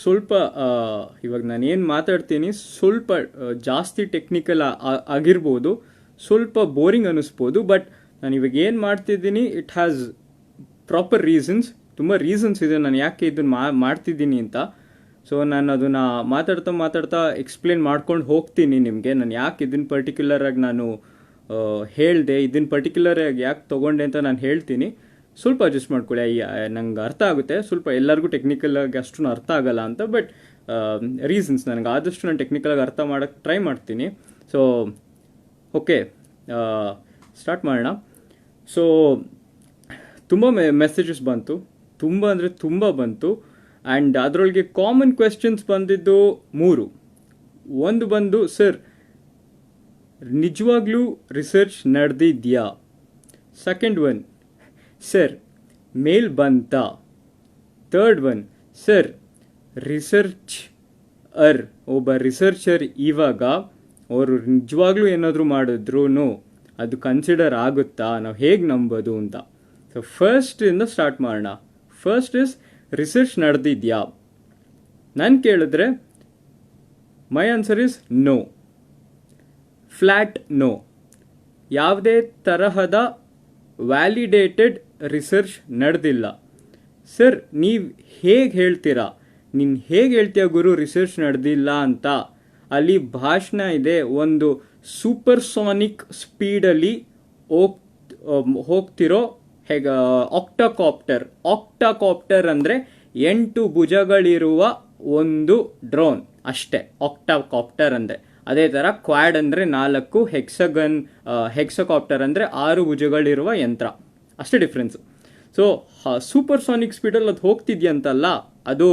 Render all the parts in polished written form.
ಸ್ವಲ್ಪ ಇವಾಗ ನಾನು ಏನು ಮಾತಾಡ್ತೀನಿ ಸ್ವಲ್ಪ ಜಾಸ್ತಿ ಟೆಕ್ನಿಕಲ್ ಆಗಿರ್ಬೋದು, ಸ್ವಲ್ಪ ಬೋರಿಂಗ್ ಅನ್ನಿಸ್ಬೋದು. ಬಟ್ ನಾನು ಇವಾಗ ಏನು ಮಾಡ್ತಿದ್ದೀನಿ ಇಟ್ ಹ್ಯಾಸ್ ಪ್ರಾಪರ್ ರೀಸನ್ಸ್. ತುಂಬ ರೀಸನ್ಸ್ ಇದೆ ನಾನು ಯಾಕೆ ಇದನ್ನು ಮಾಡ್ತಿದ್ದೀನಿ ಅಂತ. ಸೊ ನಾನು ಅದನ್ನು ಮಾತಾಡ್ತಾ ಎಕ್ಸ್ಪ್ಲೇನ್ ಮಾಡ್ಕೊಂಡು ಹೋಗ್ತೀನಿ ನಿಮಗೆ. ನಾನು ಯಾಕೆ ಇದನ್ನು ಪರ್ಟಿಕ್ಯುಲರಾಗಿ ನಾನು ಹೇಳಿದೆ, ಇದನ್ನು ಪರ್ಟಿಕ್ಯುಲರಾಗಿ ಯಾಕೆ ತೊಗೊಂಡೆ ಅಂತ ನಾನು ಹೇಳ್ತೀನಿ. ಸ್ವಲ್ಪ ಅಡ್ಜಸ್ಟ್ ಮಾಡ್ಕೊಳ್ಳಿ, ನಂಗೆ ಅರ್ಥ ಆಗುತ್ತೆ. ಸ್ವಲ್ಪ ಎಲ್ಲರಿಗೂ ಟೆಕ್ನಿಕಲಾಗಿ ಅಷ್ಟು ಅರ್ಥ ಆಗಲ್ಲ ಅಂತ, ಬಟ್ ರೀಸನ್ಸ್ ನನಗೆ ಆದಷ್ಟು ನಾನು ಟೆಕ್ನಿಕಲಾಗಿ ಅರ್ಥ ಮಾಡೋಕ್ಕೆ ಟ್ರೈ ಮಾಡ್ತೀನಿ. ಸೊ ಓಕೆ, ಸ್ಟಾರ್ಟ್ ಮಾಡೋಣ. ಸೊ ತುಂಬ ಮೆಸೇಜಸ್ ಬಂತು, ತುಂಬ ಅಂದರೆ ತುಂಬ ಬಂತು. ಆ್ಯಂಡ್ ಅದರೊಳಗೆ ಕಾಮನ್ ಕ್ವೆಶ್ಚನ್ಸ್ ಬಂದಿದ್ದು 3. ಒಂದು ಬಂದು, ಸರ್ ನಿಜವಾಗ್ಲೂ ರಿಸರ್ಚ್ ನಡೆದಿದ್ಯಾ? ಸೆಕೆಂಡ್ ಒನ್, ಸರ್ ಮೇಲ್ ಬಂತಾ? ಥರ್ಡ್ ಒನ್, ಸರ್ ಒಬ್ಬ ರಿಸರ್ಚರ್ ಇವಾಗ ಅವರು ನಿಜವಾಗ್ಲೂ ಏನಾದರೂ ಮಾಡಿದ್ರು ಅದು ಕನ್ಸಿಡರ್ ಆಗುತ್ತಾ, ನಾವು ಹೇಗೆ ನಂಬೋದು ಅಂತ. ಸೊ ಫಸ್ಟಿಂದ ಸ್ಟಾರ್ಟ್ ಮಾಡೋಣ. ಫಸ್ಟ್ ಇಸ್ ರಿಸರ್ಚ್ ನಡೆದಿದ್ಯಾ? ನಾನು ಕೇಳಿದ್ರೆ my answer is no, flat no. ಯಾವುದೇ ತರಹದ ವ್ಯಾಲಿಡೇಟೆಡ್ ರಿಸರ್ಚ್ ನಡೆದಿಲ್ಲ. ಸರ್ ನೀವು ಹೇಗೆ ಹೇಳ್ತೀರಾ, ನೀನು ಹೇಗೆ ಹೇಳ್ತೀಯ ಗುರು ರಿಸರ್ಚ್ ನಡೆದಿಲ್ಲ ಅಂತ? ಅಲ್ಲಿ ಭಾಷಣ ಇದೆ, ಒಂದು ಸೂಪರ್ಸಾನಿಕ್ ಸ್ಪೀಡಲ್ಲಿ ಹೋಗ್ತಿರೋ ಹೇಗೆ ಆಕ್ಟಾಕಾಪ್ಟರ್ ಅಂದರೆ 8 ಭುಜಗಳಿರುವ ಒಂದು ಡ್ರೋನ್ ಅಷ್ಟೇ ಆಕ್ಟಾಕಾಪ್ಟರ್ ಅಂದರೆ. ಅದೇ ಥರ ಕ್ವಾಡ್ ಅಂದರೆ 4, ಹೆಕ್ಸಕಾಪ್ಟರ್ ಅಂದರೆ 6 ಭುಜಗಳಿರುವ ಯಂತ್ರ, ಅಷ್ಟೇ ಡಿಫ್ರೆನ್ಸು. ಸೊ ಸೂಪರ್ಸಾನಿಕ್ ಸ್ಪೀಡಲ್ಲಿ ಅದು ಹೋಗ್ತಿದ್ಯಂತಲ್ಲ, ಅದು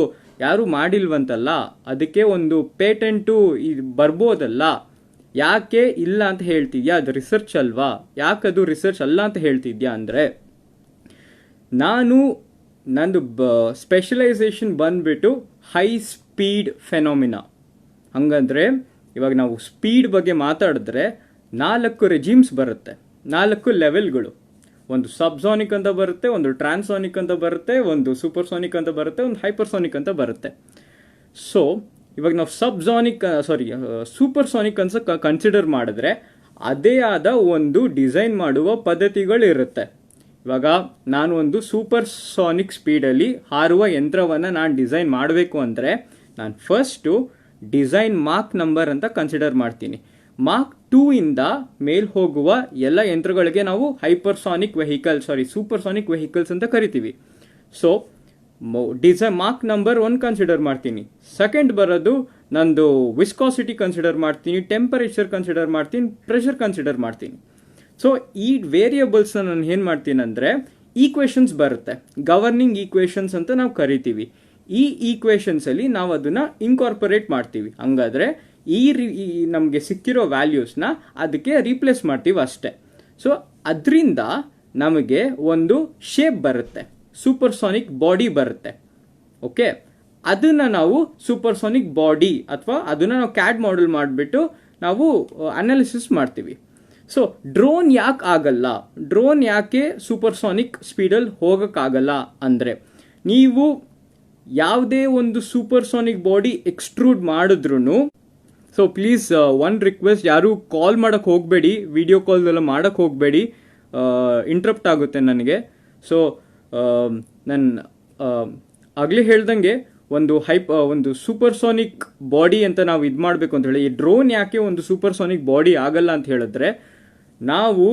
ಯಾರೂ ಮಾಡಿಲ್ವಂತಲ್ಲ, ಅದಕ್ಕೆ ಒಂದು ಪೇಟೆಂಟು ಬರ್ಬೋದಲ್ಲ. ಯಾಕೆ ಇಲ್ಲ ಅಂತ ಹೇಳ್ತಿದ್ಯಾ? ಅದು ರಿಸರ್ಚ್ ಅಲ್ವಾ? ಯಾಕದು ರಿಸರ್ಚ್ ಅಲ್ಲ ಅಂತ ಹೇಳ್ತಿದ್ಯಾ ಅಂದರೆ, ನಂದು ಸ್ಪೆಷಲೈಸೇಷನ್ ಬಂದ್ಬಿಟ್ಟು ಹೈ ಸ್ಪೀಡ್ ಫೆನೋಮಿನಾ. ಹಂಗಂದ್ರೆ ಇವಾಗ ನಾವು ಸ್ಪೀಡ್ ಬಗ್ಗೆ ಮಾತಾಡಿದ್ರೆ 4 ರೆಜಿಮ್ಸ್ ಬರುತ್ತೆ, 4 ಲೆವೆಲ್ಗಳು. ಒಂದು ಸಬ್ಸಾನಿಕ್ ಅಂತ ಬರುತ್ತೆ, ಒಂದು ಟ್ರಾನ್ಸಾನಿಕ್ ಅಂತ ಬರುತ್ತೆ, ಒಂದು ಸೂಪರ್ಸಾನಿಕ್ ಅಂತ ಬರುತ್ತೆ, ಒಂದು ಹೈಪರ್ಸಾನಿಕ್ ಅಂತ ಬರುತ್ತೆ. ಸೊ ಇವಾಗ ನಾವು ಸೂಪರ್ಸಾನಿಕ್ ಅಂತ ಕನ್ಸಿಡರ್ ಮಾಡಿದ್ರೆ ಅದೇ ಆದ ಒಂದು ಡಿಸೈನ್ ಮಾಡುವ ಪದ್ಧತಿಗಳಿರುತ್ತೆ. ಇವಾಗ ನಾನು ಒಂದು ಸೂಪರ್ಸಾನಿಕ್ ಸ್ಪೀಡಲ್ಲಿ ಹಾರುವ ಯಂತ್ರವನ್ನು ನಾನು ಡಿಸೈನ್ ಮಾಡಬೇಕು ಅಂದರೆ ನಾನು ಫಸ್ಟು ಡಿಸೈನ್ ಮಾರ್ಕ್ ನಂಬರ್ ಅಂತ ಕನ್ಸಿಡರ್ ಮಾಡ್ತೀನಿ. ಮಾರ್ಕ್ 2 ಇಂದ ಮೇಲ್ ಹೋಗುವ ಎಲ್ಲ ಯಂತ್ರಗಳಿಗೆ ನಾವು ಸೂಪರ್ಸಾನಿಕ್ ವೆಹಿಕಲ್ಸ್ ಅಂತ ಕರಿತೀವಿ. So design mark number 1 consider ಮಾಡ್ತೀನಿ. ಸೆಕೆಂಡ್ ಬರೋದು ನಂದು ವಿಸ್ಕಾಸಿಟಿ ಕನ್ಸಿಡರ್ ಮಾಡ್ತೀನಿ, ಟೆಂಪರೇಚರ್ ಕನ್ಸಿಡರ್ ಮಾಡ್ತೀನಿ, ಪ್ರೆಷರ್ ಕನ್ಸಿಡರ್ ಮಾಡ್ತೀನಿ. ಸೊ ಈ ವೇರಿಯಬಲ್ಸ್ನ ನಾನು ಏನು ಮಾಡ್ತೀನಿ ಅಂದರೆ ಈಕ್ವೇಷನ್ಸ್ ಬರುತ್ತೆ, ಗವರ್ನಿಂಗ್ ಈಕ್ವೇಷನ್ಸ್ ಅಂತ ನಾವು ಕರಿತೀವಿ. ಈ ಈಕ್ವೇಷನ್ಸಲ್ಲಿ ನಾವು ಅದನ್ನು ಇನ್ಕಾರ್ಪೊರೇಟ್ ಮಾಡ್ತೀವಿ. ಹಂಗಾದರೆ ಈ ನಮಗೆ ಸಿಕ್ಕಿರೋ ವ್ಯಾಲ್ಯೂಸ್ನ ಅದಕ್ಕೆ ರೀಪ್ಲೇಸ್ ಮಾಡ್ತೀವಿ ಅಷ್ಟೇ. ಸೊ ಅದರಿಂದ ನಮಗೆ ಒಂದು ಶೇಪ್ ಬರುತ್ತೆ, ಸೂಪರ್ಸಾನಿಕ್ ಬಾಡಿ ಬರುತ್ತೆ. ಓಕೆ, ಅದನ್ನು ನಾವು ಸೂಪರ್ಸಾನಿಕ್ ಬಾಡಿ ಅಥವಾ ಅದನ್ನು ನಾವು ಕ್ಯಾಡ್ ಮಾಡೆಲ್ ಮಾಡಿಬಿಟ್ಟು ನಾವು ಅನಾಲಿಸಿಸ್ ಮಾಡ್ತೀವಿ. ಸೊ ಡ್ರೋನ್ ಯಾಕೆ ಆಗಲ್ಲ, ಡ್ರೋನ್ ಯಾಕೆ ಸೂಪರ್ಸಾನಿಕ್ ಸ್ಪೀಡಲ್ಲಿ ಹೋಗೋಕ್ಕಾಗಲ್ಲ ಅಂದರೆ, ನೀವು ಯಾವುದೇ ಒಂದು ಸೂಪರ್ಸಾನಿಕ್ ಬಾಡಿ ಎಕ್ಸ್ಟ್ರೂಡ್ ಮಾಡಿದ್ರು, ಸೊ ಪ್ಲೀಸ್ ಒನ್ ರಿಕ್ವೆಸ್ಟ್, ಯಾರು ಕಾಲ್ ಮಾಡೋಕ್ಕೆ ಹೋಗಬೇಡಿ, ವಿಡಿಯೋ ಕಾಲ್ದೆಲ್ಲ ಮಾಡೋಕ್ಕೆ ಹೋಗಬೇಡಿ, ಇಂಟ್ರಪ್ಟ್ ಆಗುತ್ತೆ ನನಗೆ. ಸೊ ನಾನು ಆಗಲೇ ಹೇಳ್ದಂಗೆ ಒಂದು ಸೂಪರ್ಸಾನಿಕ್ ಬಾಡಿ ಅಂತ ನಾವು ಇದು ಮಾಡಬೇಕು ಅಂತ ಹೇಳಿ, ಈ ಡ್ರೋನ್ ಯಾಕೆ ಒಂದು ಸೂಪರ್ಸಾನಿಕ್ ಬಾಡಿ ಆಗಲ್ಲ ಅಂತ ಹೇಳಿದ್ರೆ, ನಾವು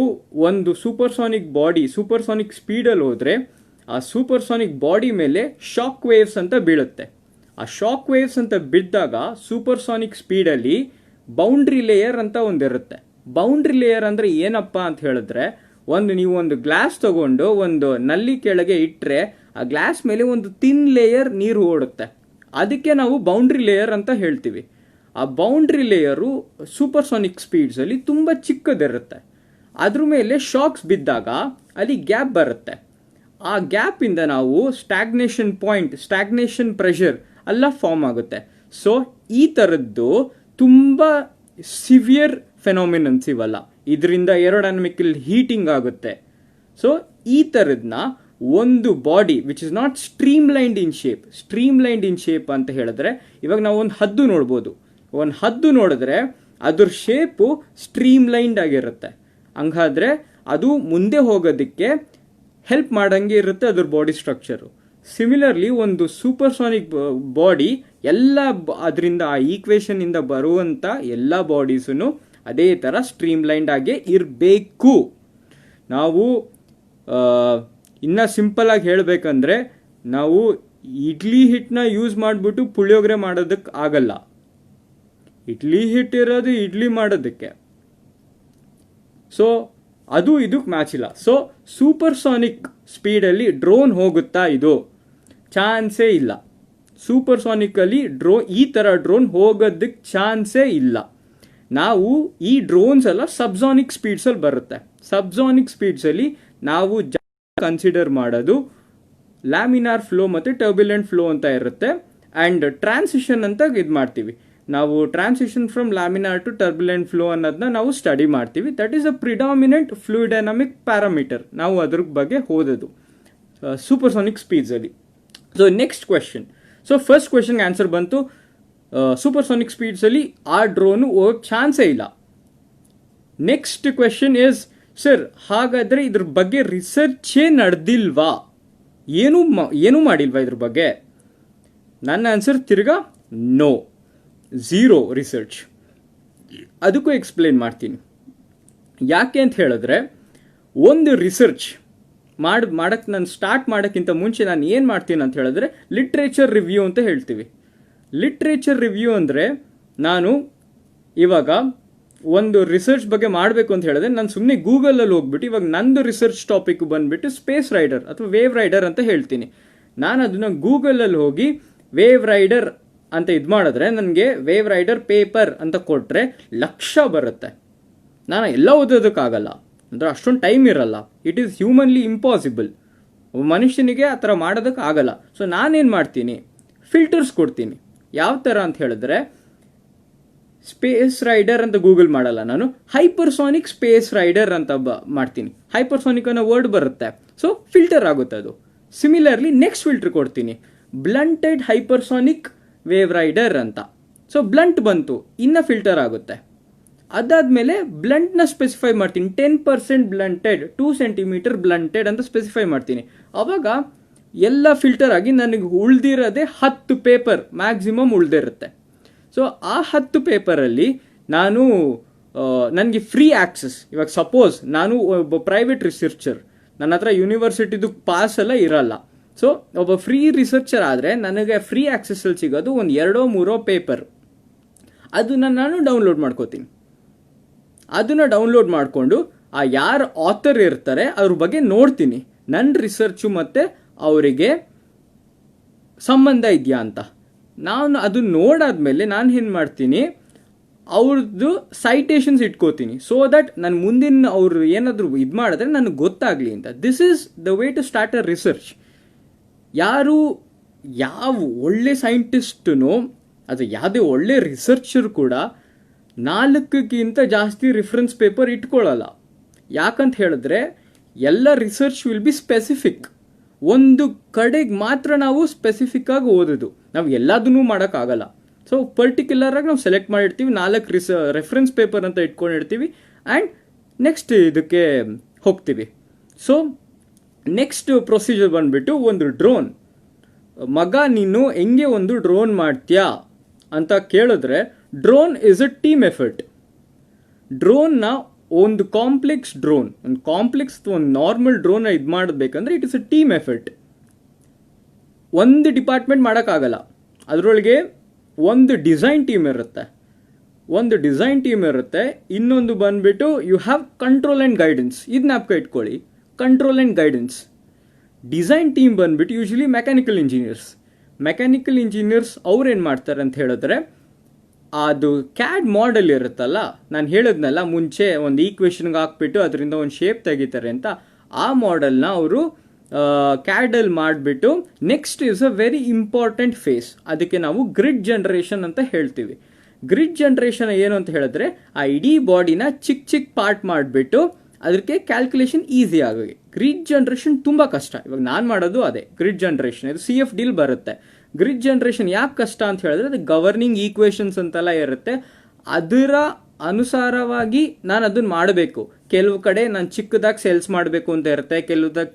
ಒಂದು ಸೂಪರ್ಸಾನಿಕ್ ಸ್ಪೀಡಲ್ಲಿ ಹೋದರೆ ಆ ಸೂಪರ್ಸಾನಿಕ್ ಬಾಡಿ ಮೇಲೆ ಶಾಕ್ ವೇವ್ಸ್ ಅಂತ ಬೀಳುತ್ತೆ. ಆ ಶಾಕ್ ವೇವ್ಸ್ ಅಂತ ಬಿದ್ದಾಗ ಸೂಪರ್ಸಾನಿಕ್ ಸ್ಪೀಡಲ್ಲಿ ಬೌಂಡ್ರಿ ಲೇಯರ್ ಅಂತ ಒಂದಿರುತ್ತೆ. ಬೌಂಡ್ರಿ ಲೇಯರ್ ಅಂದರೆ ಏನಪ್ಪ ಅಂತ ಹೇಳಿದ್ರೆ, ನೀವು ಒಂದು ಗ್ಲಾಸ್ ತಗೊಂಡು ಒಂದು ನಲ್ಲಿ ಕೆಳಗೆ ಇಟ್ಟರೆ ಆ ಗ್ಲಾಸ್ ಮೇಲೆ ಒಂದು ಥಿನ್ ಲೇಯರ್ ನೀರು ಓಡುತ್ತೆ, ಅದಕ್ಕೆ ನಾವು ಬೌಂಡ್ರಿ ಲೇಯರ್ ಅಂತ ಹೇಳ್ತೀವಿ. ಆ ಬೌಂಡ್ರಿ ಲೇಯರು ಸೂಪರ್ಸಾನಿಕ್ ಸ್ಪೀಡ್ಸಲ್ಲಿ ತುಂಬ ಚಿಕ್ಕದಿರುತ್ತೆ. ಅದ್ರ ಮೇಲೆ ಶಾಕ್ಸ್ ಬಿದ್ದಾಗ ಅಲ್ಲಿ ಗ್ಯಾಪ್ ಬರುತ್ತೆ. ಆ ಗ್ಯಾಪಿಂದ ನಾವು ಸ್ಟ್ಯಾಗ್ನೇಷನ್ ಪ್ರೆಷರ್ ಎಲ್ಲ ಫಾರ್ಮ್ ಆಗುತ್ತೆ. ಸೊ ಈ ಥರದ್ದು ತುಂಬ ಸಿವಿಯರ್ ಫೆನಾಮಿನನ್ಸ್ ಇವೆಲ್ಲ. ಇದರಿಂದ ಏರೋಡೈನಮಿಕಲ್ ಹೀಟಿಂಗ್ ಆಗುತ್ತೆ. ಸೊ ಈ ಥರದನ್ನ ಒಂದು body which is not streamlined in shape ಅಂತ ಹೇಳಿದ್ರೆ, ಇವಾಗ ನಾವು ಒಂದು ಹದ್ದು ನೋಡ್ಬೋದು. ಒಂದು ಹದ್ದು ನೋಡಿದ್ರೆ ಅದ್ರ ಶೇಪು ಸ್ಟ್ರೀಮ್ಲೈನ್ಡ್ ಆಗಿರುತ್ತೆ. ಹಂಗಾದ್ರೆ ಅದು ಮುಂದೆ ಹೋಗೋದಕ್ಕೆ ಹೆಲ್ಪ್ ಮಾಡಂಗೆ ಇರುತ್ತೆ ಅದ್ರ ಬಾಡಿ ಸ್ಟ್ರಕ್ಚರು. ಸಿಮಿಲರ್ಲಿ ಒಂದು ಸೂಪರ್ಸಾನಿಕ್ ಬಾಡಿ ಎಲ್ಲ ಅದರಿಂದ ಆ ಈಕ್ವೇಷನ್ ಇಂದ ಬರುವಂಥ ಎಲ್ಲ ಬಾಡೀಸನ್ನು ಅದೇ ಥರ ಸ್ಟ್ರೀಮ್ಲೈನ್ಡ್ ಆಗೇ ಇರಬೇಕು. ನಾವು ಇನ್ನು ಸಿಂಪಲ್ ಆಗಿ ಹೇಳಬೇಕಂದ್ರೆ, ನಾವು ಇಡ್ಲಿ ಹಿಟ್ಟನ್ನ ಯೂಸ್ ಮಾಡಿಬಿಟ್ಟು ಪುಳಿಯೋಗರೆ ಮಾಡೋದಕ್ಕೆ ಆಗಲ್ಲ. ಇಡ್ಲಿ ಹಿಟ್ಟು ಇರೋದು ಇಡ್ಲಿ ಮಾಡೋದಕ್ಕೆ. ಸೊ ಅದು ಇದಕ್ಕೆ ಮ್ಯಾಚ್ ಇಲ್ಲ. ಸೊ ಸೂಪರ್ಸಾನಿಕ್ ಸ್ಪೀಡಲ್ಲಿ ಡ್ರೋನ್ ಹೋಗುತ್ತಾ? ಇದು ಚಾನ್ಸೇ ಇಲ್ಲ. ಸೂಪರ್ಸಾನಿಕಲ್ಲಿ ಈ ಥರ ಡ್ರೋನ್ ಹೋಗೋದಕ್ಕೆ ಚಾನ್ಸೇ ಇಲ್ಲ. ನಾವು ಈ ಡ್ರೋನ್ಸ್ ಎಲ್ಲ ಸಬ್ಸಾನಿಕ್ ಸ್ಪೀಡ್ಸಲ್ಲಿ ಬರುತ್ತೆ. ಸಬ್ಸಾನಿಕ್ ಸ್ಪೀಡ್ಸಲ್ಲಿ ನಾವು ಕನ್ಸಿಡರ್ ಮಾಡೋದು ಲ್ಯಾಮಿನಾರ್ ಫ್ಲೋ ಮತ್ತು ಟರ್ಬ್ಯುಲೆಂಟ್ ಫ್ಲೋ ಅಂತ ಇರುತ್ತೆ. ಆ್ಯಂಡ್ ಟ್ರಾನ್ಸಿಷನ್ ಅಂತ ಇದು ಮಾಡ್ತೀವಿ ನಾವು. Transition from laminar to turbulent flow ಅನ್ನೋದನ್ನ ನಾವು ಸ್ಟಡಿ ಮಾಡ್ತೀವಿ. That is a predominant fluid dynamic parameter. ನಾವು ಅದ್ರ ಬಗ್ಗೆ ಓದೋದು ಸೂಪರ್ಸಾನಿಕ್ ಸ್ಪೀಡ್ಸಲ್ಲಿ. So next question. So first ಕ್ವೆಶನ್ಗೆ ಆನ್ಸರ್ ಬಂತು, ಸೂಪರ್ಸಾನಿಕ್ ಸ್ಪೀಡ್ಸಲ್ಲಿ ಆ ಡ್ರೋನು ಹೋಗೋ ಚಾನ್ಸೇ ಇಲ್ಲ. ನೆಕ್ಸ್ಟ್ ಕ್ವೆಶನ್ ಇಸ್, ಸರ್ ಹಾಗಾದರೆ ಇದ್ರ ಬಗ್ಗೆ ರಿಸರ್ಚೇ ನಡೆದಿಲ್ವಾ? ಏನೂ ಮಾಡಿಲ್ವಾ ಇದ್ರ ಬಗ್ಗೆ? ನನ್ನ ಆನ್ಸರ್ ತಿರ್ಗಾ ನೋ, ಝೀರೋ ರಿಸರ್ಚ್. ಅದಕ್ಕೂ ಎಕ್ಸ್ಪ್ಲೇನ್ ಮಾಡ್ತೀನಿ. ಯಾಕೆ ಅಂತ ಹೇಳಿದ್ರೆ, ಒಂದು ರಿಸರ್ಚ್ ಮಾಡಕ್ಕೆ ನಾನು ಸ್ಟಾರ್ಟ್ ಮಾಡೋಕ್ಕಿಂತ ಮುಂಚೆ ನಾನು ಏನು ಮಾಡ್ತೀನಿ ಅಂತ ಹೇಳಿದ್ರೆ ಲಿಟ್ರೇಚರ್ ರಿವ್ಯೂ ಅಂತ ಹೇಳ್ತೀವಿ. ಲಿಟ್ರೇಚರ್ ರಿವ್ಯೂ ಅಂದರೆ, ನಾನು ಇವಾಗ ಒಂದು ರಿಸರ್ಚ್ ಬಗ್ಗೆ ಮಾಡಬೇಕು ಅಂತ ಹೇಳಿದ್ರೆ ನಾನು ಸುಮ್ಮನೆ ಗೂಗಲಲ್ಲಿ ಹೋಗ್ಬಿಟ್ಟು ಇವಾಗ ನಂದು ರಿಸರ್ಚ್ ಟಾಪಿಕ್ ಬಂದುಬಿಟ್ಟು ಸ್ಪೇಸ್ ರೈಡರ್ ಅಥವಾ ವೇವ್ ರೈಡರ್ ಅಂತ ಹೇಳ್ತೀನಿ. ನಾನು ಅದನ್ನು ಗೂಗಲಲ್ಲಿ ಹೋಗಿ ವೇವ್ ರೈಡರ್ ಅಂತ ಇದು ಮಾಡಿದ್ರೆ ನನಗೆ ವೇವ್ ರೈಡರ್ ಪೇಪರ್ ಅಂತ ಕೊಟ್ಟರೆ ಲಕ್ಷ ಬರುತ್ತೆ. ನಾನು ಎಲ್ಲ ಓದೋದಕ್ಕಾಗಲ್ಲ, ಅಂದರೆ ಅಷ್ಟೊಂದು ಟೈಮ್ ಇರಲ್ಲ. It is humanly impossible. ಮನುಷ್ಯನಿಗೆ ಆ ಥರ ಮಾಡೋದಕ್ಕಾಗಲ್ಲ. ಸೊ ನಾನೇನು ಮಾಡ್ತೀನಿ, ಫಿಲ್ಟರ್ಸ್ ಕೊಡ್ತೀನಿ. ಯಾವ ಥರ ಅಂತ ಹೇಳಿದ್ರೆ, ಸ್ಪೇಸ್ ರೈಡರ್ ಅಂತ ಗೂಗಲ್ ಮಾಡಲ್ಲ ನಾನು, ಹೈಪರ್ಸಾನಿಕ್ ಸ್ಪೇಸ್ ರೈಡರ್ ಅಂತ ಮಾಡ್ತೀನಿ. ಹೈಪರ್ಸಾನಿಕ್ ಅನ್ನೋ ವರ್ಡ್ ಬರುತ್ತೆ, ಸೊ ಫಿಲ್ಟರ್ ಆಗುತ್ತೆ ಅದು. ಸಿಮಿಲರ್ಲಿ ನೆಕ್ಸ್ಟ್ ಫಿಲ್ಟರ್ ಕೊಡ್ತೀನಿ, ಬ್ಲಂಟೆಡ್ ಹೈಪರ್ಸಾನಿಕ್ ವೇವ್ ರೈಡರ್ ಅಂತ. ಸೊ ಬ್ಲಂಟ್ ಬಂತು, ಇನ್ನು ಫಿಲ್ಟರ್ ಆಗುತ್ತೆ. ಅದಾದಮೇಲೆ ಬ್ಲಂಟ್ನ ಸ್ಪೆಸಿಫೈ ಮಾಡ್ತೀನಿ, 10% ಬ್ಲಂಟೆಡ್, 2 ಸೆಂಟಿಮೀಟರ್ ಬ್ಲಂಟೆಡ್ ಅಂತ ಸ್ಪೆಸಿಫೈ ಮಾಡ್ತೀನಿ. ಅವಾಗ ಎಲ್ಲ ಫಿಲ್ಟರ್ ಆಗಿ ನನಗೆ ಉಳ್ದಿರೋದೇ 10 ಪೇಪರ್ ಮ್ಯಾಕ್ಸಿಮಮ್ ಉಳ್ದಿರುತ್ತೆ. ಸೊ ಆ 10 ಪೇಪರಲ್ಲಿ ನನಗೆ ಫ್ರೀ ಆಕ್ಸೆಸ್. ಇವಾಗ ಸಪೋಸ್ ನಾನು ಒಬ್ಬ ಪ್ರೈವೇಟ್ ರಿಸರ್ಚರ್, ನನ್ನ ಹತ್ರ ಯೂನಿವರ್ಸಿಟಿದು ಪಾಸ್ ಎಲ್ಲ ಇರಲ್ಲ. ಸೊ ಒಬ್ಬ ಫ್ರೀ ರಿಸರ್ಚರ್ ಆದರೆ ನನಗೆ ಫ್ರೀ ಆಕ್ಸೆಸ್ಸಲ್ಲಿ ಸಿಗೋದು ಒಂದು 2-3 ಪೇಪರ್. ಅದನ್ನು ನಾನು ಡೌನ್ಲೋಡ್ ಮಾಡ್ಕೋತೀನಿ. ಅದನ್ನು ಡೌನ್ಲೋಡ್ ಮಾಡಿಕೊಂಡು ಆ ಯಾರು ಆಥರ್ ಇರ್ತಾರೆ ಅದ್ರ ಬಗ್ಗೆ ನೋಡ್ತೀನಿ, ನನ್ನ ರಿಸರ್ಚು ಮತ್ತು ಅವರಿಗೆ ಸಂಬಂಧ ಇದೆಯಾ ಅಂತ. ನಾನು ಅದು ನೋಡಾದ್ಮೇಲೆ ನಾನು ಏನು ಮಾಡ್ತೀನಿ, ಅವ್ರದ್ದು ಸೈಟೇಷನ್ಸ್ ಇಟ್ಕೋತೀನಿ. ಸೊ ದಟ್ ನಾನು ಮುಂದಿನ ಅವರು ಏನಾದರೂ ಇದು ಮಾಡಿದ್ರೆ ನನಗೆ ಗೊತ್ತಾಗಲಿ ಅಂತ. This is the way to start a research. ಯಾವ ಒಳ್ಳೆ ಸೈಂಟಿಸ್ಟನೋ ಅಥವಾ ಯಾವುದೇ ಒಳ್ಳೆ ರಿಸರ್ಚರ್ ಕೂಡ 4ಕ್ಕಿಂತ ಜಾಸ್ತಿ ರಿಫರೆನ್ಸ್ ಪೇಪರ್ ಇಟ್ಕೊಳ್ಳಲ್ಲ. ಯಾಕಂತ ಹೇಳಿದ್ರೆ ಎಲ್ಲ ರಿಸರ್ಚ್ ವಿಲ್ ಬಿ ಸ್ಪೆಸಿಫಿಕ್. ಒಂದು ಕಡೆಗೆ ಮಾತ್ರ ನಾವು ಸ್ಪೆಸಿಫಿಕ್ ಆಗಿ ಓದೋದು, ನಾವು ಎಲ್ಲದನ್ನೂ ಮಾಡೋಕ್ಕಾಗಲ್ಲ. ಸೊ ಪರ್ಟಿಕ್ಯುಲರ್ ಆಗಿ ನಾವು ಸೆಲೆಕ್ಟ್ ಮಾಡಿರ್ತೀವಿ, 4 ರೆಫರೆನ್ಸ್ ಪೇಪರ್ ಅಂತ ಇಟ್ಕೊಂಡಿರ್ತೀವಿ. ಆ್ಯಂಡ್ ನೆಕ್ಸ್ಟ್ ಇದಕ್ಕೆ ಹೋಗ್ತೀವಿ. ಸೊ ನೆಕ್ಸ್ಟ್ ಪ್ರೊಸೀಜರ್ ಬಂದುಬಿಟ್ಟು, ಒಂದು ಡ್ರೋನ್, ಮಗ ನೀನು ಹೆಂಗೆ ಒಂದು ಡ್ರೋನ್ ಮಾಡ್ತೀಯಾ ಅಂತ ಕೇಳಿದ್ರೆ, drone is a team effort. ಡ್ರೋನ್ನ ಒಂದು ಕಾಂಪ್ಲೆಕ್ಸ್ ಒಂದು ನಾರ್ಮಲ್ ಡ್ರೋನ್ ಇದು ಮಾಡಬೇಕಂದ್ರೆ it is a team effort. ಒಂದು ಡಿಪಾರ್ಟ್ಮೆಂಟ್ ಮಾಡೋಕ್ಕಾಗಲ್ಲ. ಅದರೊಳಗೆ ಒಂದು ಡಿಸೈನ್ ಟೀಮ್ ಇರುತ್ತೆ, ಇನ್ನೊಂದು ಬಂದುಬಿಟ್ಟು you have control and guidance. ಇದು ಜ್ಞಾಪಕ ಇಟ್ಕೊಳ್ಳಿ, control and guidance. Design team ಬಂದುಬಿಟ್ಟು ಯೂಶಲಿ ಮೆಕ್ಯಾನಿಕಲ್ ಇಂಜಿನಿಯರ್ಸ್ ಅವ್ರೇನು ಮಾಡ್ತಾರೆ ಅಂತ ಹೇಳಿದ್ರೆ, ಅದು ಕ್ಯಾಡ್ ಮಾಡೆಲ್ ಇರುತ್ತಲ್ಲ, ನಾನು ಹೇಳಿದ್ನಲ್ಲ ಮುಂಚೆ, ಒಂದು ಈಕ್ವೇಷನ್ಗೆ ಹಾಕ್ಬಿಟ್ಟು ಅದರಿಂದ ಒಂದು ಶೇಪ್ ತೆಗಿತಾರೆ ಅಂತ. ಆ ಮಾಡೆಲ್ನ ಅವರು ಕ್ಯಾಡಲ್ಲಿ ಮಾಡಿಬಿಟ್ಟು next is a very important face. ಅದಕ್ಕೆ ನಾವು ಗ್ರಿಡ್ ಜನರೇಷನ್ ಅಂತ ಹೇಳ್ತೀವಿ. ಗ್ರಿಡ್ ಜನರೇಷನ್ ಏನು ಅಂತ ಹೇಳಿದ್ರೆ, ಆ ಇಡೀ ಬಾಡಿನ ಚಿಕ್ಕ ಪಾರ್ಟ್ ಮಾಡಿಬಿಟ್ಟು ಅದಕ್ಕೆ ಕ್ಯಾಲ್ಕುಲೇಷನ್ ಈಸಿ ಆಗಿ. ಗ್ರಿಡ್ ಜನರೇಷನ್ ತುಂಬ ಕಷ್ಟ. ಇವಾಗ ನಾನು ಮಾಡೋದು ಅದೇ ಗ್ರಿಡ್ ಜನರೇಷನ್. ಇದು CFDಲಿ ಬರುತ್ತೆ. ಗ್ರಿಡ್ ಜನರೇಷನ್ ಯಾಕೆ ಕಷ್ಟ ಅಂತ ಹೇಳಿದ್ರೆ ಅದು ಗವರ್ನಿಂಗ್ ಈಕ್ವೇಷನ್ಸ್ ಅಂತೆಲ್ಲ ಇರುತ್ತೆ. ಅದರ ಅನುಸಾರವಾಗಿ ನಾನು ಅದನ್ನ ಮಾಡಬೇಕು. ಕೆಲವು ಕಡೆ ನಾನು ಚಿಕ್ಕದಾಗಿ ಸೇಲ್ಸ್ ಮಾಡಬೇಕು ಅಂತ ಇರುತ್ತೆ,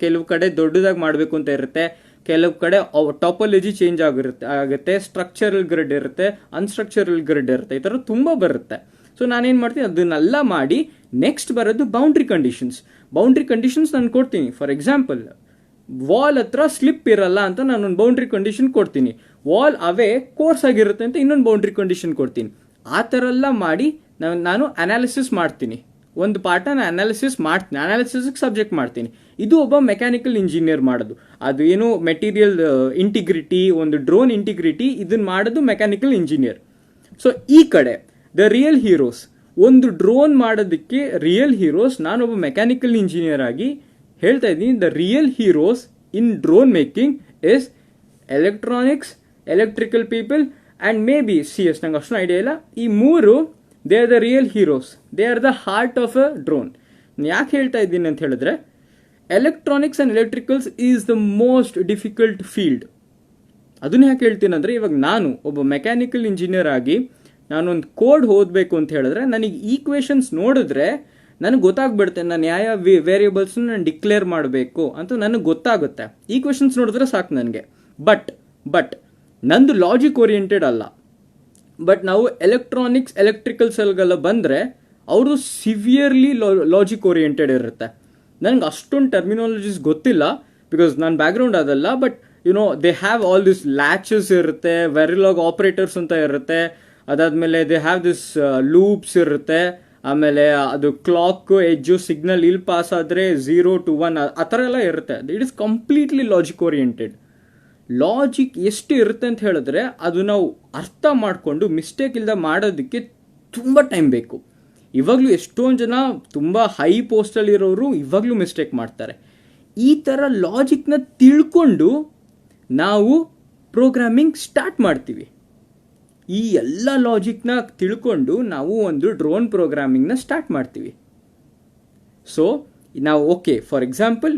ಕೆಲವು ಕಡೆ ದೊಡ್ಡದಾಗಿ ಮಾಡಬೇಕು ಅಂತ ಇರುತ್ತೆ, ಕೆಲವು ಕಡೆ ಟಾಪಾಲಜಿ ಚೇಂಜ್ ಆಗುತ್ತೆ, ಸ್ಟ್ರಕ್ಚರಲ್ ಗ್ರಿಡ್ ಇರುತ್ತೆ, ಅನ್ಸ್ಟ್ರಕ್ಚರಲ್ ಗ್ರಿಡ್ ಇರುತ್ತೆ, ಈ ಥರ ತುಂಬ ಬರುತ್ತೆ. ಸೊ ನಾನೇನು ಮಾಡ್ತೀನಿ, ಅದನ್ನೆಲ್ಲ ಮಾಡಿ ನೆಕ್ಸ್ಟ್ ಬರೋದು ಬೌಂಡ್ರಿ ಕಂಡೀಷನ್ಸ್. ಬೌಂಡ್ರಿ ಕಂಡೀಷನ್ಸ್ ನಾನು ಕೊಡ್ತೀನಿ. ಫಾರ್ ಎಕ್ಸಾಂಪಲ್, ವಾಲ್ ಹತ್ರ ಸ್ಲಿಪ್ ಇರಲ್ಲ ಅಂತ ನಾನು ಒಂದು ಬೌಂಡ್ರಿ ಕಂಡೀಷನ್ ಕೊಡ್ತೀನಿ. ವಾಲ್ ಅವೇ ಕೋರ್ಸ್ ಆಗಿರುತ್ತೆ ಅಂತ ಇನ್ನೊಂದು ಬೌಂಡ್ರಿ ಕಂಡೀಷನ್ ಕೊಡ್ತೀನಿ. ಆ ಥರ ಎಲ್ಲ ಮಾಡಿ ನಾನು ಅನಾಲಿಸಿಸ್ ಮಾಡ್ತೀನಿ. ಒಂದು ಪಾರ್ಟನ್ನ ಅನಾಲಿಸಿಸ್ ಮಾಡ್ತೀನಿ, ಅನಾಲಿಸಿಸ್ಗೆ ಸಬ್ಜೆಕ್ಟ್ ಮಾಡ್ತೀನಿ. ಇದು ಒಬ್ಬ ಮೆಕ್ಯಾನಿಕಲ್ ಇಂಜಿನಿಯರ್ ಮಾಡೋದು. ಅದು ಏನು ಮೆಟೀರಿಯಲ್ ಇಂಟಿಗ್ರಿಟಿ, ಒಂದು ಡ್ರೋನ್ ಇಂಟಿಗ್ರಿಟಿ, ಇದನ್ನ ಮಾಡೋದು ಮೆಕ್ಯಾನಿಕಲ್ ಇಂಜಿನಿಯರ್. ಸೊ ಈ ಕಡೆ ದ ರಿಯಲ್ ಹೀರೋಸ್, ಒಂದು ಡ್ರೋನ್ ಮಾಡೋದಕ್ಕೆ ರಿಯಲ್ ಹೀರೋಸ್ ನಾನೊಬ್ಬ ಮೆಕ್ಯಾನಿಕಲ್ ಇಂಜಿನಿಯರ್ ಆಗಿ ಹೇಳ್ತಾ ಇದ್ದೀನಿ. The real heroes in drone making is electronics, electrical people and may be CS. ನಂಗೆ ಅಷ್ಟು ಐಡಿಯಾ ಇಲ್ಲ. ಈ ಮೂರು they are the real heroes. They are the heart of a drone. ಯಾಕೆ ಹೇಳ್ತಾ ಇದ್ದೀನಿ ಅಂತ ಹೇಳಿದ್ರೆ, electronics and electricals is the most difficult field. ಅದನ್ನ ಯಾಕೆ ಹೇಳ್ತೀನಿ ಅಂದರೆ, ಇವಾಗ ನಾನು ಒಬ್ಬ ಮೆಕ್ಯಾನಿಕಲ್ ಇಂಜಿನಿಯರ್ ಆಗಿ ನಾನೊಂದು ಕೋಡ್ ಓದಬೇಕು ಅಂತ ಹೇಳಿದ್ರೆ ನನಗೆ ಈಕ್ವೇಷನ್ಸ್ ನೋಡಿದ್ರೆ ನನಗೆ ಗೊತ್ತಾಗ್ಬಿಡುತ್ತೆ. ನಾನು ಯಾವ ವೇರಿಯೇಬಲ್ಸ್ನ ನಾನು ಡಿಕ್ಲೇರ್ ಮಾಡಬೇಕು ಅಂತ ನನಗೆ ಗೊತ್ತಾಗುತ್ತೆ. ಈಕ್ವೇಷನ್ಸ್ ನೋಡಿದ್ರೆ ಸಾಕು ನನಗೆ. ಬಟ್ ನಂದು ಲಾಜಿಕ್ ಓರಿಯೆಂಟೆಡ್ ಅಲ್ಲ. ಬಟ್ ನಾವು ಎಲೆಕ್ಟ್ರಾನಿಕ್ಸ್, ಎಲೆಕ್ಟ್ರಿಕಲ್ಸಲ್ಗೆಲ್ಲ ಬಂದರೆ ಅವರು ಸಿವಿಯರ್ಲಿ ಲಾಜಿಕ್ ಓರಿಯೆಂಟೆಡ್ ಇರುತ್ತೆ. ನನಗೆ ಅಷ್ಟೊಂದು ಟರ್ಮಿನಾಲಜೀಸ್ ಗೊತ್ತಿಲ್ಲ ಬಿಕಾಸ್ ನನ್ನ ಬ್ಯಾಕ್ಗ್ರೌಂಡ್ ಅದಲ್ಲ. But they have all this latches ಇರುತ್ತೆ, ವೆರಿಲಾಗ್ ಆಪ್ರೇಟರ್ಸ್ ಅಂತ ಇರುತ್ತೆ. ಅದಾದಮೇಲೆ ದೇ ಹ್ಯಾವ್ ದಿಸ್ ಲೂಪ್ಸ್ ಇರುತ್ತೆ. ಆಮೇಲೆ ಅದು ಕ್ಲಾಕ್ ಎಜ್ಜು ಸಿಗ್ನಲ್ ಇಲ್ಲಿ ಪಾಸ್ ಆದರೆ 0 to 1 ಆ ಥರ ಎಲ್ಲ ಇರುತ್ತೆ. It is completely logic oriented. Logic ಎಷ್ಟು ಇರುತ್ತೆ ಅಂತ ಹೇಳಿದ್ರೆ ಅದು ನಾವು ಅರ್ಥ ಮಾಡಿಕೊಂಡು ಮಿಸ್ಟೇಕ್ ಇಲ್ಲದೆ ಮಾಡೋದಕ್ಕೆ ತುಂಬ ಟೈಮ್ ಬೇಕು. ಇವಾಗಲೂ ಎಷ್ಟೊಂದು ಜನ ತುಂಬ ಹೈ ಪೋಸ್ಟಲ್ಲಿರೋರು ಇವಾಗಲೂ ಮಿಸ್ಟೇಕ್ ಮಾಡ್ತಾರೆ. ಈ ಥರ ಲಾಜಿಕ್ನ ತಿಳ್ಕೊಂಡು ನಾವು ಪ್ರೋಗ್ರಾಮಿಂಗ್ ಸ್ಟಾರ್ಟ್ ಮಾಡ್ತೀವಿ. ಈ ಎಲ್ಲ ಲಾಜಿಕ್ನ ತಿಳ್ಕೊಂಡು ನಾವು ಒಂದು ಡ್ರೋನ್ ಪ್ರೋಗ್ರಾಮಿಂಗ್ನ ಸ್ಟಾರ್ಟ್ ಮಾಡ್ತೀವಿ. ಸೊ ನಾವು ಓಕೆ, ಫಾರ್ ಎಕ್ಸಾಂಪಲ್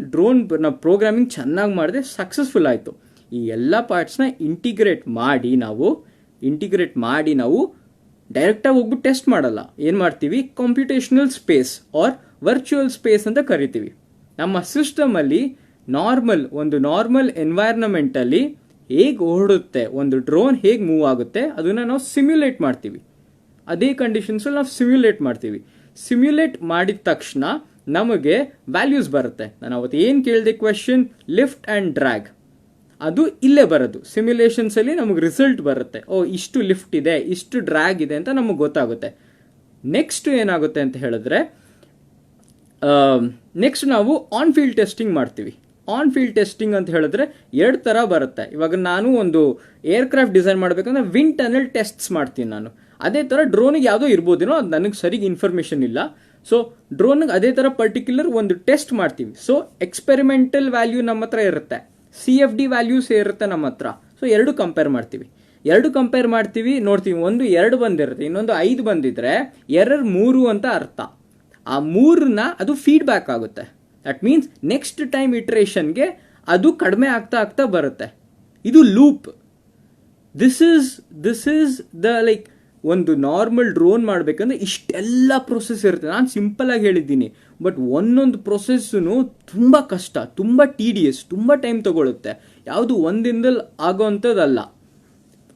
ನಾವು ಪ್ರೋಗ್ರಾಮಿಂಗ್ ಚೆನ್ನಾಗಿ ಮಾಡಿದೆ, ಸಕ್ಸಸ್ಫುಲ್ ಆಯಿತು. ಈ ಎಲ್ಲ ಪಾರ್ಟ್ಸ್ನ ಇಂಟಿಗ್ರೇಟ್ ಮಾಡಿ ನಾವು ಡೈರೆಕ್ಟಾಗಿ ಹೋಗ್ಬಿಟ್ಟು ಟೆಸ್ಟ್ ಮಾಡಲ್ಲ. ಏನು ಮಾಡ್ತೀವಿ, computational space or virtual space ಅಂತ ಕರಿತೀವಿ. ನಮ್ಮ ಸಿಸ್ಟಮಲ್ಲಿ ಒಂದು ನಾರ್ಮಲ್ ಎನ್ವೈರ್ನಮೆಂಟಲ್ಲಿ ಹೇಗೆ ಓಡುತ್ತೆ, ಒಂದು ಡ್ರೋನ್ ಹೇಗೆ ಮೂವ್ ಆಗುತ್ತೆ ಅದನ್ನು ನಾವು ಸಿಮ್ಯುಲೇಟ್ ಮಾಡ್ತೀವಿ. ಅದೇ ಕಂಡೀಷನ್ಸಲ್ಲಿ ನಾವು ಸಿಮ್ಯುಲೇಟ್ ಮಾಡ್ತೀವಿ. ಸಿಮ್ಯುಲೇಟ್ ಮಾಡಿದ ತಕ್ಷಣ ನಮಗೆ ವ್ಯಾಲ್ಯೂಸ್ ಬರುತ್ತೆ. ನಾನು ಅವತ್ತು ಏನು ಕೇಳಿದೆ ಕ್ವೆಶನ್, ಲಿಫ್ಟ್ ಆ್ಯಂಡ್ ಡ್ರ್ಯಾಗ್, ಅದು ಇಲ್ಲೇ ಬರೋದು. ಸಿಮ್ಯುಲೇಷನ್ಸಲ್ಲಿ ನಮಗೆ ರಿಸಲ್ಟ್ ಬರುತ್ತೆ. ಇಷ್ಟು ಲಿಫ್ಟ್ ಇದೆ, ಇಷ್ಟು ಡ್ರ್ಯಾಗ್ ಇದೆ ಅಂತ ನಮಗೆ ಗೊತ್ತಾಗುತ್ತೆ. ನೆಕ್ಸ್ಟ್ ಏನಾಗುತ್ತೆ ಅಂತ ಹೇಳಿದ್ರೆ, ನೆಕ್ಸ್ಟ್ ನಾವು ಆನ್ ಫೀಲ್ಡ್ ಟೆಸ್ಟಿಂಗ್ ಮಾಡ್ತೀವಿ. ಆನ್ ಫೀಲ್ಡ್ ಟೆಸ್ಟಿಂಗ್ ಅಂತ ಹೇಳಿದ್ರೆ 2 ಥರ ಬರುತ್ತೆ. ಇವಾಗ ನಾನು ಒಂದು ಏರ್ಕ್ರಾಫ್ಟ್ ಡಿಸೈನ್ ಮಾಡಬೇಕಂದ್ರೆ ವಿಂಡ್ ಟನಲ್ ಟೆಸ್ಟ್ಸ್ ಮಾಡ್ತೀನಿ ನಾನು. ಅದೇ ಥರ ಡ್ರೋನಿಗೆ ಯಾವುದೋ ಇರ್ಬೋದೇನೋ, ಅದು ನನಗೆ ಸರಿಗೆ ಇನ್ಫಾರ್ಮೇಷನ್ ಇಲ್ಲ. ಸೊ ಡ್ರೋನ್ಗೆ ಅದೇ ಥರ ಪರ್ಟಿಕ್ಯುಲರ್ ಒಂದು ಟೆಸ್ಟ್ ಮಾಡ್ತೀವಿ. ಸೊ ಎಕ್ಸ್ಪೆರಿಮೆಂಟಲ್ ವ್ಯಾಲ್ಯೂ ನಮ್ಮ ಹತ್ರ ಇರುತ್ತೆ, CFD ವ್ಯಾಲ್ಯೂಸ್ ಇರುತ್ತೆ ನಮ್ಮ ಹತ್ರ. ಸೊ 2 ಕಂಪೇರ್ ಮಾಡ್ತೀವಿ, ನೋಡ್ತೀವಿ. ಒಂದು 2 ಬಂದಿರುತ್ತೆ, ಇನ್ನೊಂದು 5 ಬಂದಿದ್ರೆ ಎರರ್ 3 ಅಂತ ಅರ್ಥ. ಆ 3ನ ಅದು ಫೀಡ್ಬ್ಯಾಕ್ ಆಗುತ್ತೆ. ದಟ್ ಮೀನ್ಸ್ ನೆಕ್ಸ್ಟ್ ಟೈಮ್ ಇಟ್ರೇಷನ್ಗೆ ಅದು ಕಡಿಮೆ ಆಗ್ತಾ ಬರುತ್ತೆ. ಇದು loop. This is the like ಒಂದು ನಾರ್ಮಲ್ ಡ್ರೋನ್ ಮಾಡಬೇಕಂದ್ರೆ ಇಷ್ಟೆಲ್ಲ ಪ್ರೊಸೆಸ್ ಇರುತ್ತೆ. ನಾನು ಸಿಂಪಲ್ ಆಗಿ ಹೇಳಿದ್ದೀನಿ, ಬಟ್ ಒಂದೊಂದು ಪ್ರೊಸೆಸ್ಸು ತುಂಬ ಕಷ್ಟ, ತುಂಬ TDS, ತುಂಬ ಟೈಮ್ ತಗೊಳುತ್ತೆ. ಯಾವುದು ಒಂದಿನದಲ್ಲಿ ಆಗೋವಂಥದ್ದಲ್ಲ.